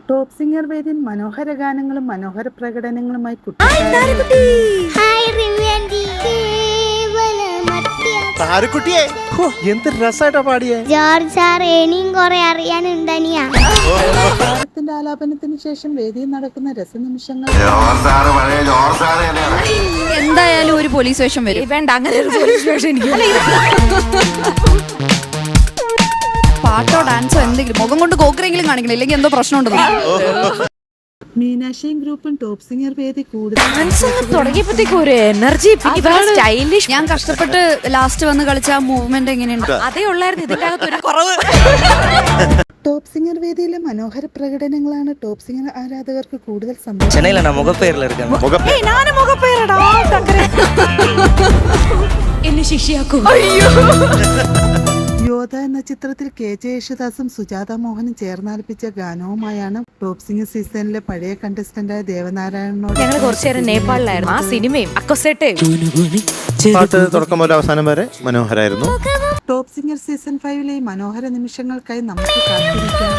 Top singer വേദിയിൽ മനോഹര ഗാനങ്ങളും മനോഹര പ്രകടനങ്ങളുമായി താരക്കുട്ടിയെ എന്ത് രസമായിട്ടാ പാടിയേ. ജോർജ് സാർ ഇനിയും കുറെ അറിയാനുണ്ടനിയാ. താരത്തിന്റെ ആലാപനത്തിന് ശേഷം വേദിയിൽ നടക്കുന്ന രസനിമിഷങ്ങൾ എന്തായാലും ഒരു പോലീസ് വേഷം വരും. വേണ്ട, അങ്ങനെ ഒരു പോലീസ് വേഷം എനിക്ക്. പാട്ടോ ഡാൻസോ എന്തെങ്കിലും മുഖം കൊണ്ട് കോക്കറെങ്കിലും കാണിക്കണം, ഇല്ലെങ്കിൽ എന്തോ പ്രശ്നമുണ്ടെന്ന്. മീനാക്ഷിയും ഗ്രൂപ്പും ടോപ്പ് സിംഗർ വേദി കൂടുതൽ തുടങ്ങിയപ്പോഴത്തേക്ക് ഒരു എനർജി, സ്റ്റൈലിഷ്. ഞാൻ കഷ്ടപ്പെട്ട് ലാസ്റ്റ് വന്ന് കളിച്ച ആ മൂവ്മെന്റ് എങ്ങനെയുണ്ട്? അതേ ഉള്ളായിരുന്നു, ഇതിന്റെ അകത്ത് ഒരു കുറവ്. ടോപ്പ് സിംഗർ വേദിയിലെ മനോഹര പ്രകടനങ്ങളാണ് ടോപ്പ് സിംഗർ ആരാധകർക്ക് കൂടുതൽ സന്തോഷം. എന്നെ ശിക്ഷയാക്കൂ. യോധ എന്ന ചിത്രത്തിൽ KJ യേശുദാസും സുജാത മോഹനും ചേർന്നാലപിച്ച ഗാനവുമായാണ് ടോപ്പ് സിംഗർ സീസണിലെ പഴയ കണ്ടസ്റ്റന്റായ ദേവനാരായണനോട് ഞങ്ങൾ കുറച്ചുനേരം നേപ്പാളിലായിരുന്നു. ആ സിനിമയും അക്കോസേട്ടയും പാട്ട് തുടക്കം മുതൽ അവസാനം വരെ മനോഹരായിരുന്നു. ടോപ്പ് സിംഗർ സീസൺ 5ലെ മനോഹര നിമിഷങ്ങൾക്കായി നമുക്ക് കാത്തിരിക്കാം.